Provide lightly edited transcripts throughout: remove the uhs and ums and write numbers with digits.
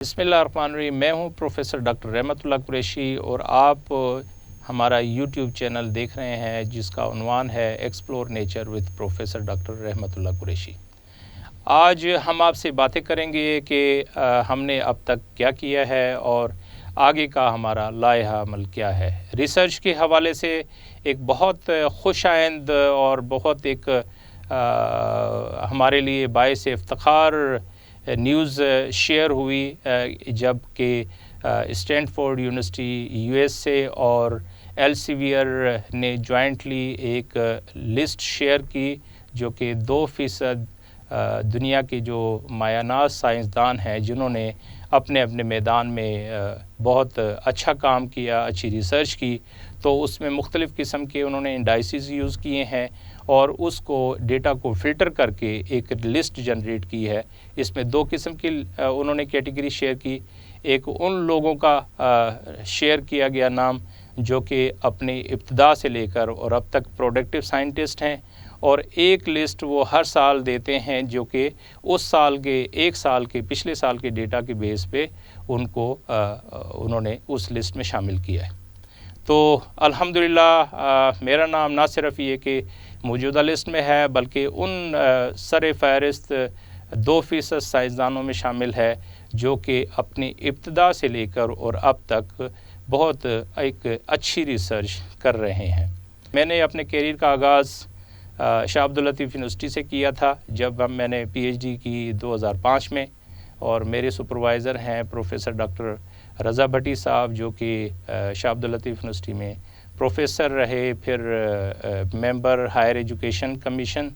بسم اللہ الرحمن الرحیم۔ میں ہوں پروفیسر ڈاکٹر رحمت اللہ قریشی اور آپ ہمارا یوٹیوب چینل دیکھ رہے ہیں جس کا عنوان ہے explore nature with professor doctor رحمت اللہ قریشی۔ آج ہم آپ سے باتیں کریں گے کہ ہم نے اب تک کیا کیا ہے اور آگے کا ہمارا لائحہ عمل کیا ہے۔ ریسرچ کے حوالے سے ایک بہت خوش آئند اور بہت ایک ہمارے لیے باعث افتخار نیوز شیئر ہوئی جب کہ Stanford university U S سے اور ایلسیویئر نے جوائنٹلی ایک لسٹ شیئر کی جو کہ 2% دنیا کے جو مایہ ناز سائنسدان ہیں جنہوں نے اپنے میدان میں بہت اچھا کام کیا، اچھی ریسرچ کی، تو اس میں مختلف قسم کے انہوں نے انڈائسز یوز کیے ہیں اور اس کو ڈیٹا کو فلٹر کر کے ایک لسٹ جنریٹ کی ہے۔ اس میں 2 قسم کی انہوں نے کیٹیگری شیئر کی۔ ایک ان لوگوں کا شیئر کیا گیا نام جو کہ اپنی ابتدا سے لے کر اور اب تک پروڈکٹیو سائنٹسٹ ہیں، اور ایک لسٹ وہ ہر سال دیتے ہیں جو کہ اس سال کے پچھلے سال کے ڈیٹا کے بیس پہ انہوں نے اس لسٹ میں شامل کیا ہے۔ تو الحمدللہ میرا نام نہ صرف یہ کہ موجودہ لسٹ میں ہے بلکہ ان سر فہرست 2% سائنسدانوں میں شامل ہے جو کہ اپنی ابتدا سے لے کر اور اب تک بہت ایک اچھی ریسرچ کر رہے ہیں۔ میں نے اپنے کیریئر کا آغاز شاہ عبداللطیف یونیورسٹی سے کیا تھا جب میں نے پی ایچ ڈی کی 2005 میں، اور میرے سپروائزر ہیں پروفیسر ڈاکٹر رضا بھٹی صاحب جو کہ شاہ عبداللطیف یونیورسٹی میں پروفیسر رہے، پھر ممبر ہائر ایجوکیشن کمیشن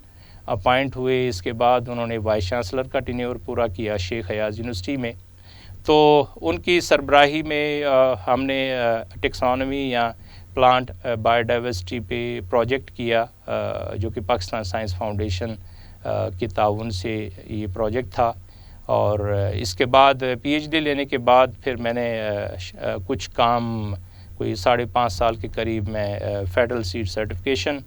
اپائنٹ ہوئے۔ اس کے بعد انہوں نے وائس چانسلر کا ٹینیور پورا کیا شیخ حیاض یونیورسٹی میں۔ تو ان کی سربراہی میں ہم نے ٹیکسانومی یا پلانٹ بایو ڈائیورسٹی پہ پروجیکٹ کیا جو کہ پاکستان سائنس فاؤنڈیشن کے تعاون سے یہ پروجیکٹ تھا، اور اس کے بعد پی ایچ ڈی لینے کے بعد پھر میں نے کچھ کام کوئی 5.5 سال کے قریب میں فیڈرل سیڈ سرٹیفکیشن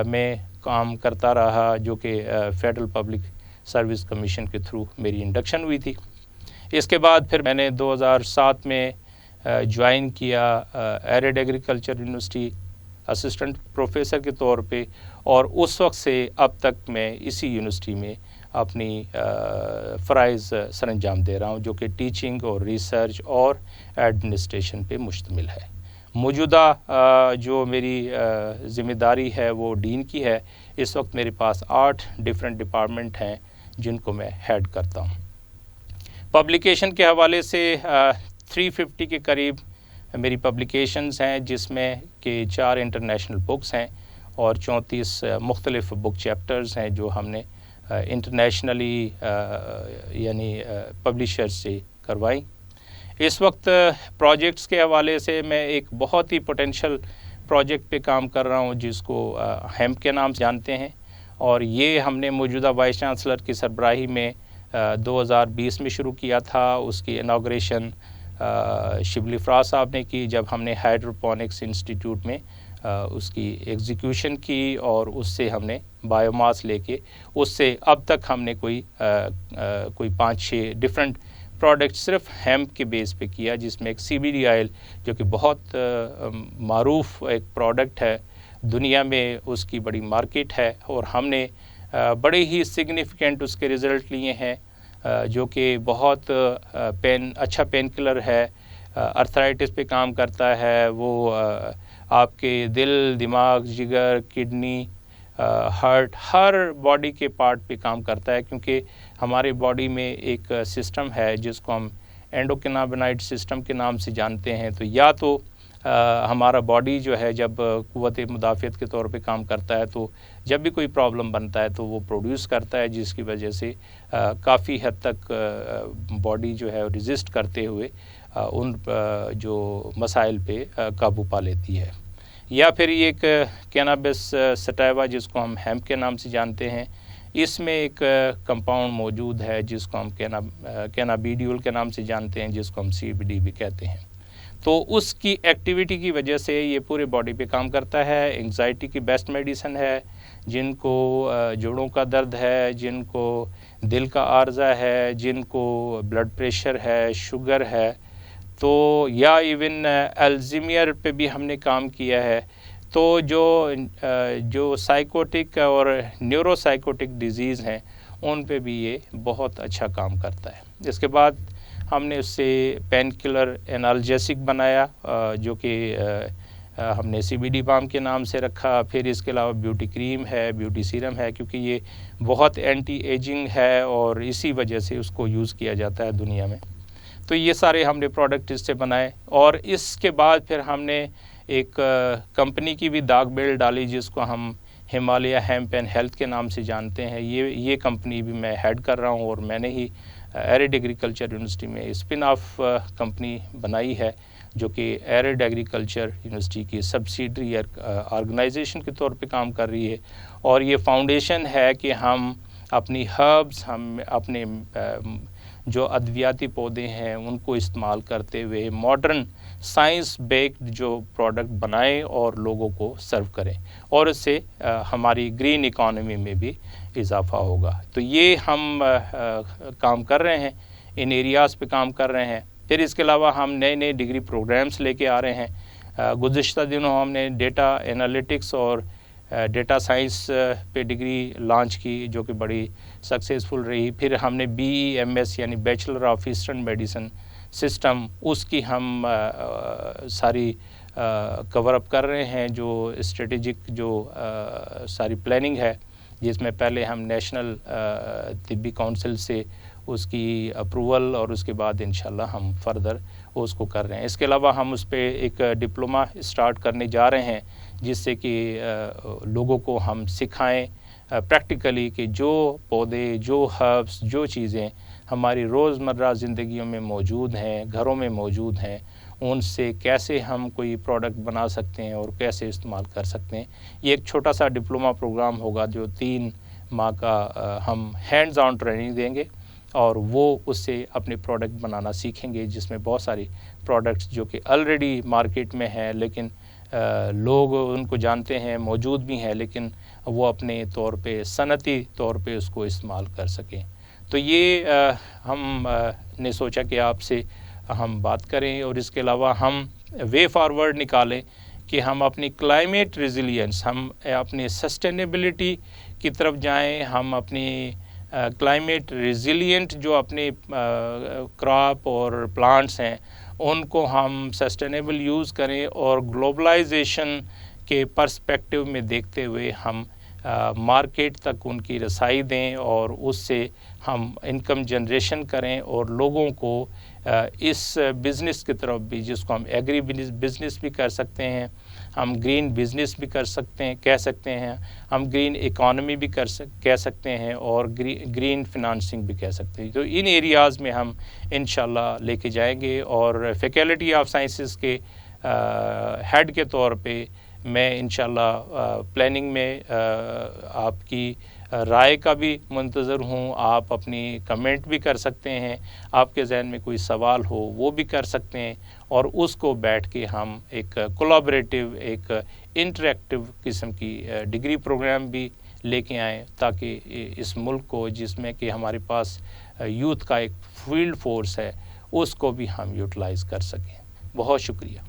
میں کام کرتا رہا جو کہ فیڈرل پبلک سروس کمیشن کے تھرو میری انڈکشن ہوئی تھی۔ اس کے بعد پھر میں نے 2007 میں جوائن کیا arid agriculture university assistant professor کے طور پہ، اور اس وقت سے اب تک میں اسی یونیورسٹی میں اپنی فرائض سر انجام دے رہا ہوں جو کہ ٹیچنگ اور ریسرچ اور ایڈمنسٹریشن پہ مشتمل ہے۔ موجودہ جو میری ذمہ داری ہے وہ ڈین کی ہے۔ اس وقت میرے پاس 8 ڈفرینٹ ڈپارٹمنٹ ہیں جن کو میں ہیڈ کرتا ہوں۔ پبلیکیشن کے حوالے سے 350 کے قریب میری پبلیکیشنز ہیں جس میں کہ 4 انٹرنیشنل بکس ہیں اور 34 مختلف بک چیپٹرز ہیں جو ہم نے انٹرنیشنلی یعنی پبلیشر سے کروائی۔ اس وقت پروجیکٹس کے حوالے سے میں ایک بہت ہی پوٹینشیل پروجیکٹ پہ کام کر رہا ہوں جس کو ہیمپ کے نام سے جانتے ہیں، اور یہ ہم نے موجودہ وائس چانسلر کی سربراہی میں 2020 میں شروع کیا تھا۔ اس کی انوگریشن شبلی فراز صاحب نے کی جب ہم نے ہائیڈروپونکس انسٹیٹیوٹ میں اس کی ایگزیکیوشن کی، اور اس سے ہم نے بایو ماس لے کے اس سے اب تک ہم نے کوئی 5-6 ڈفرینٹ پروڈکٹ صرف ہیمپ کے بیس پہ کیا، جس میں ایک CBD آئل جو کہ بہت معروف ایک پروڈکٹ ہے، دنیا میں اس کی بڑی مارکیٹ ہے، اور ہم نے بڑے ہی سگنیفیکنٹ اس کے رزلٹ لیے ہیں جو کہ بہت اچھا پین کلر ہے، ارتھرائٹس پہ کام کرتا ہے، وہ آپ کے دل، دماغ، جگر، کڈنی، ہارٹ، ہر باڈی کے پارٹ پہ کام کرتا ہے، کیونکہ ہمارے باڈی میں ایک سسٹم ہے جس کو ہم اینڈوکنابینائڈ سسٹم کے نام سے جانتے ہیں۔ تو یا تو ہمارا باڈی جو ہے جب قوت مدافعت کے طور پہ کام کرتا ہے تو جب بھی کوئی پرابلم بنتا ہے تو وہ پروڈیوس کرتا ہے، جس کی وجہ سے کافی حد تک باڈی جو ہے ریزسٹ کرتے ہوئے ان جو مسائل پہ قابو پا لیتی ہے۔ یا پھر ایک کینابس سٹائوا جس کو ہم ہیمپ کے نام سے جانتے ہیں، اس میں ایک کمپاؤنڈ موجود ہے جس کو ہم کینابیڈیول کے نام سے جانتے ہیں، جس کو ہم CBD بھی کہتے ہیں۔ تو اس کی ایکٹیویٹی کی وجہ سے یہ پورے باڈی پہ کام کرتا ہے، انگزائٹی کی بیسٹ میڈیسن ہے، جن کو جوڑوں کا درد ہے، جن کو دل کا عارضہ ہے، جن کو بلڈ پریشر ہے، شوگر ہے، تو یا ایون الزیمیئر پہ بھی ہم نے کام کیا ہے. تو جو سائیکوٹک اور نیورو سائیکوٹک ڈیزیز ہیں ان پہ بھی یہ بہت اچھا کام کرتا ہے. اس کے بعد ہم نے اس سے پین کلر انالجیسک بنایا جو کہ ہم نے سی بی ڈی بام کے نام سے رکھا. پھر اس کے علاوہ بیوٹی کریم ہے، بیوٹی سیرم ہے، کیونکہ یہ بہت اینٹی ایجنگ ہے اور اسی وجہ سے اس کو یوز کیا جاتا ہے دنیا میں. تو یہ سارے ہم نے پروڈکٹ اس سے بنائے. اور اس کے بعد پھر ہم نے ایک کمپنی کی بھی داغ بیل ڈالی جس کو ہم ہمالیہ ہیمپ اینڈ ہیلتھ کے نام سے جانتے ہیں. یہ کمپنی بھی میں ہیڈ کر رہا ہوں اور میں نے ہی ایرڈ ایگریکلچر یونیورسٹی میں اسپن آف کمپنی بنائی ہے جو کہ ایرڈ ایگریکلچر یونیورسٹی کی سبسیڈری آرگنائزیشن کے طور پہ کام کر رہی ہے. اور یہ فاؤنڈیشن ہے کہ ہم اپنی ہربز، ہم اپنے جو ادویاتی پودے ہیں ان کو استعمال کرتے ہوئے ماڈرن سائنس بیکڈ جو پروڈکٹ بنائیں اور لوگوں کو سرو کریں، اور اس سے ہماری گرین اکانومی میں بھی اضافہ ہوگا. تو یہ ہم کام کر رہے ہیں، ان ایریاز پہ کام کر رہے ہیں. پھر اس کے علاوہ ہم نئے نئے ڈگری پروگرامز لے کے آ رہے ہیں. گزشتہ دنوں ہم نے ڈیٹا انالیٹکس اور ڈیٹا سائنس پہ ڈگری لانچ کی جو کہ بڑی سکسیزفل رہی. پھر ہم نے BEMS یعنی bachelor of eastern medicine system, اس کی ہم ساری کور اپ کر رہے ہیں. جو اسٹریٹجک جو ساری پلاننگ ہے جس میں پہلے ہم نیشنل طبی کونسل سے اس کی اپروول اور اس کے بعد انشاءاللہ ہم فردر اس کو کر رہے ہیں. اس کے علاوہ ہم اس پہ ایک ڈپلومہ اسٹارٹ کرنے جا رہے ہیں جس سے کہ لوگوں کو ہم سکھائیں پریکٹیکلی کہ جو پودے، جو ہربس، جو چیزیں ہماری روزمرہ زندگیوں میں موجود ہیں، گھروں میں موجود ہیں، ان سے کیسے ہم کوئی پروڈکٹ بنا سکتے ہیں اور کیسے استعمال کر سکتے ہیں. یہ ایک چھوٹا سا ڈپلومہ پروگرام ہوگا جو 3 ماہ کا ہم ہینڈز آن ٹریننگ دیں گے اور وہ اس سے اپنے پروڈکٹ بنانا سیکھیں گے، جس میں بہت ساری پروڈکٹس جو کہ آلریڈی مارکیٹ میں ہیں لیکن لوگ ان کو جانتے ہیں، موجود بھی ہیں، لیکن وہ اپنے طور پہ صنعتی طور پہ اس کو استعمال کر سکیں. تو یہ ہم نے سوچا کہ آپ سے ہم بات کریں اور اس کے علاوہ ہم وے فارورڈ نکالیں کہ ہم اپنی کلائمیٹ ریزیلینس، ہم اپنی سسٹینیبلٹی کی طرف جائیں. ہم اپنی کلائمیٹ ریزیلینٹ جو اپنے کراپ اور پلانٹس ہیں ان کو ہم سسٹینیبل یوز کریں اور گلوبلائزیشن کے پرسپیکٹیو میں دیکھتے ہوئے ہم مارکیٹ تک ان کی رسائی دیں اور اس سے ہم انکم جنریشن کریں اور لوگوں کو اس بزنس کی طرف بھی، جس کو ہم ایگری بزنس بھی کر سکتے ہیں، ہم گرین بزنس بھی کر سکتے ہیں، کہہ سکتے ہیں، ہم گرین اکانومی بھی کہہ سکتے ہیں اور گرین فنانسنگ بھی کہہ سکتے ہیں. تو ان ایریاز میں ہم انشاءاللہ لے کے جائیں گے. اور فیکلٹی آف سائنسز کے ہیڈ کے طور پہ میں انشاءاللہ پلاننگ میں آپ کی رائے کا بھی منتظر ہوں. آپ اپنی کمنٹ بھی کر سکتے ہیں، آپ کے ذہن میں کوئی سوال ہو وہ بھی کر سکتے ہیں اور اس کو بیٹھ کے ہم ایک کولیبریٹیو، ایک انٹریکٹیو قسم کی ڈگری پروگرام بھی لے کے آئیں تاکہ اس ملک کو، جس میں کہ ہمارے پاس یوتھ کا ایک فیلڈ فورس ہے، اس کو بھی ہم یوٹیلائز کر سکیں. بہت شکریہ.